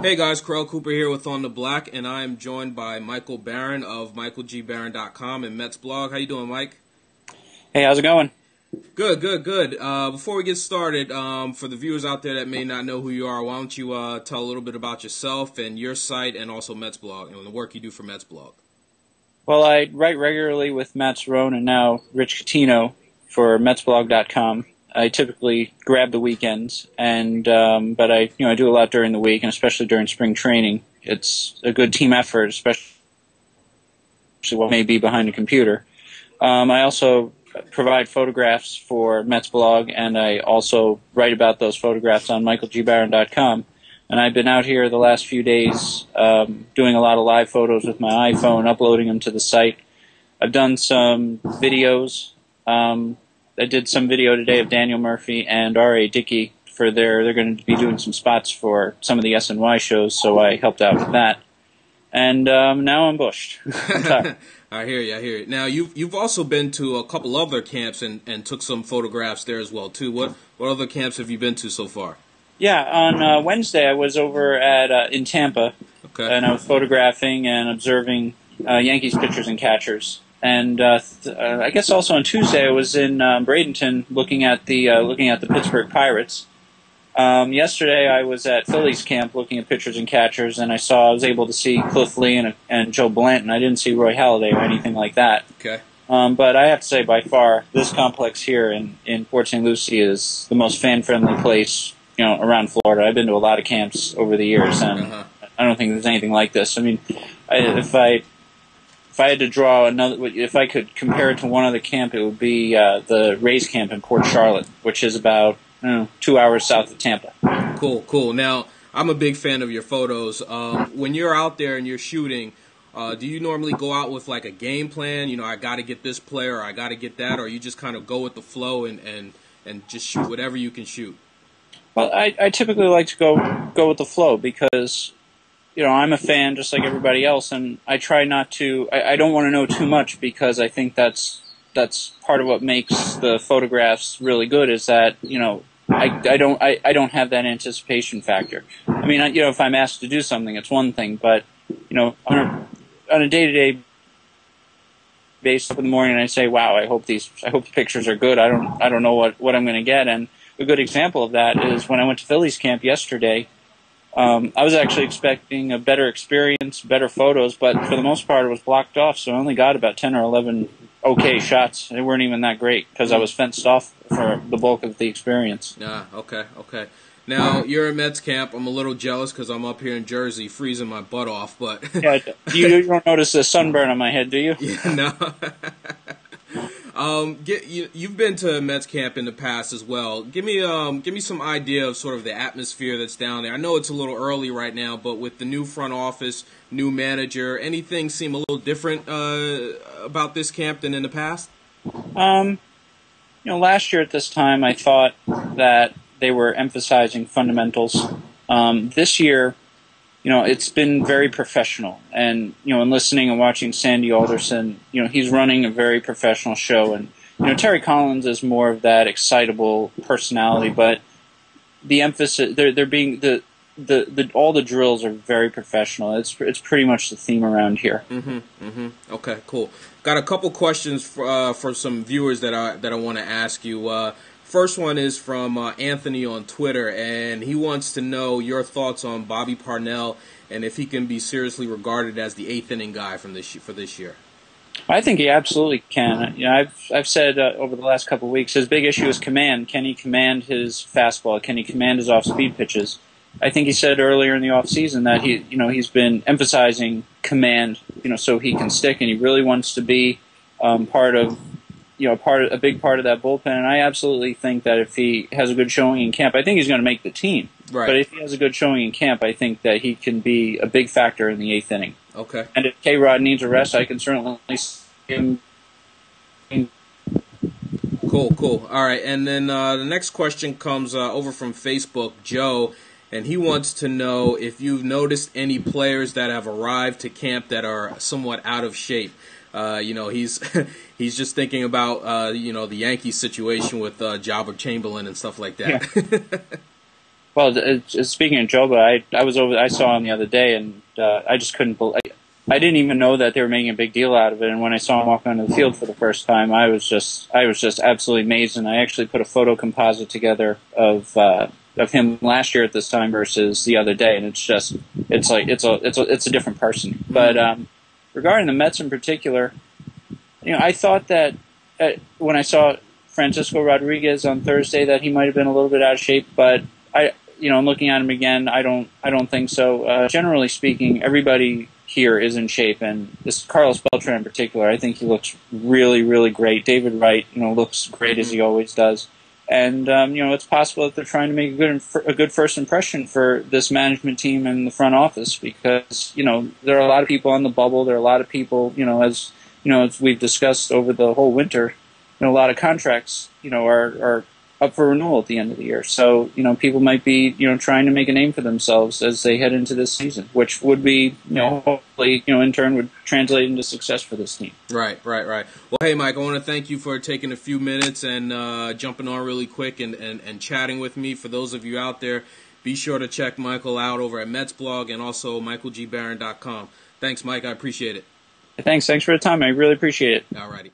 Hey guys, Carell Cooper here with On the Black, and I am joined by Michael Barron of MichaelGBarron.com and Mets blog. How you doing, Mike? Hey, how's it going? Good. Before we get started, for the viewers out there that may not know who you are, why don't you tell a little bit about yourself and your site and also Mets blog and the work you do for Mets blog. Well, I write regularly with Matt Cerrone and now Rich Catino for MetsBlog.com. I typically grab the weekends, and but I do a lot during the week, and especially during spring training. It's a good team effort, especially what may be behind a computer. I also provide photographs for Mets blog, and I also write about those photographs on MichaelGBarron.com. And I've been out here the last few days doing a lot of live photos with my iPhone, uploading them to the site. I've done some videos. I did some video today of Daniel Murphy and R.A. Dickey for they're going to be doing some spots for some of the SNY shows, so I helped out with that. And now I'm bushed. I'm tired. I hear you. Now you've also been to a couple other camps and took some photographs there as well too. What other camps have you been to so far? Yeah, on Wednesday I was over at in Tampa, okay, and I was photographing and observing Yankees pitchers and catchers. And I guess also on Tuesday I was in Bradenton looking at the Pittsburgh Pirates. Yesterday I was at Phillies camp looking at pitchers and catchers, and I was able to see Cliff Lee and Joe Blanton. I didn't see Roy Halladay or anything like that. Okay. But I have to say, by far, this complex here in Port St. Lucie is the most fan-friendly place, around Florida. I've been to a lot of camps over the years, and I don't think there's anything like this. I mean, if I had to draw if I could compare it to one other camp, it would be the Rays camp in Port Charlotte, which is about 2 hours south of Tampa. Cool. Now, I'm a big fan of your photos. When you're out there and you're shooting, do you normally go out with like a game plan? I got to get this player, or I got to get that, or you just kind of go with the flow and just shoot whatever you can shoot? Well, I typically like to go with the flow because I'm a fan just like everybody else, and I try not to. I don't want to know too much because I think that's part of what makes the photographs really good. Is that I don't have that anticipation factor. I mean, if I'm asked to do something, it's one thing, but on a day-to-day basis, up in the morning, and I say, "Wow, I hope the pictures are good." I don't know what I'm going to get, and a good example of that is when I went to Phillies camp yesterday. I was actually expecting a better experience, better photos, but for the most part it was blocked off, so I only got about 10 or 11 okay shots. They weren't even that great because I was fenced off for the bulk of the experience. Okay. Now, you're at Mets camp. I'm a little jealous because I'm up here in Jersey freezing my butt off, but... Yeah, you don't notice the sunburn on my head, do you? Yeah, no. You've been to Mets camp in the past as well. Give me some idea of sort of the atmosphere that's down there. I know it's a little early right now, but with the new front office, new manager, anything seem a little different about this camp than in the past? Last year at this time, I thought that they were emphasizing fundamentals. This year, it's been very professional, and in listening and watching Sandy Alderson, he's running a very professional show, and Terry Collins is more of that excitable personality, but the emphasis they're being all the drills are very professional. It's pretty much the theme around here. Okay, cool. Got a couple questions for some viewers that I want to ask you. First one is from Anthony on Twitter, and he wants to know your thoughts on Bobby Parnell and if he can be seriously regarded as the eighth inning guy for this year. I think he absolutely can. I've said over the last couple of weeks his big issue is command. Can he command his fastball? Can he command his off-speed pitches? I think he said earlier in the offseason that he's been emphasizing command, so he can stick, and he really wants to be a big part of that bullpen, and I absolutely think that if he has a good showing in camp, I think he's going to make the team. Right. But if he has a good showing in camp, I think that he can be a big factor in the eighth inning. Okay. And if K-Rod needs a rest, I can certainly see him. Cool. All right, and then the next question comes over from Facebook, Joe, and he wants to know if you've noticed any players that have arrived to camp that are somewhat out of shape. He's just thinking about the Yankees situation with Jabba Chamberlain and stuff like that. Yeah. Well, speaking of Joba, I was over. I saw him the other day, and I just couldn't believe. I didn't even know that they were making a big deal out of it. And when I saw him walk onto the field for the first time, I was just absolutely amazed. And I actually put a photo composite together of him last year at this time versus the other day, and it's a different person. But regarding the Mets in particular, I thought that when I saw Francisco Rodriguez on Thursday that he might have been a little bit out of shape, but I'm looking at him again. I don't think so. Generally speaking, everybody here is in shape, and this Carlos Beltran in particular, I think he looks really, really great. David Wright, looks great as he always does, and it's possible that they're trying to make a good first impression for this management team and the front office, because there are a lot of people on the bubble. There are a lot of people, as we've discussed over the whole winter, a lot of contracts, are up for renewal at the end of the year. So, people might be, trying to make a name for themselves as they head into this season, which would be, hopefully, in turn would translate into success for this team. Right. Well, hey, Mike, I want to thank you for taking a few minutes and jumping on really quick and chatting with me. For those of you out there, be sure to check Michael out over at Mets Blog and also michaelgbarron.com. Thanks, Mike. I appreciate it. Thanks for the time. I really appreciate it. All righty.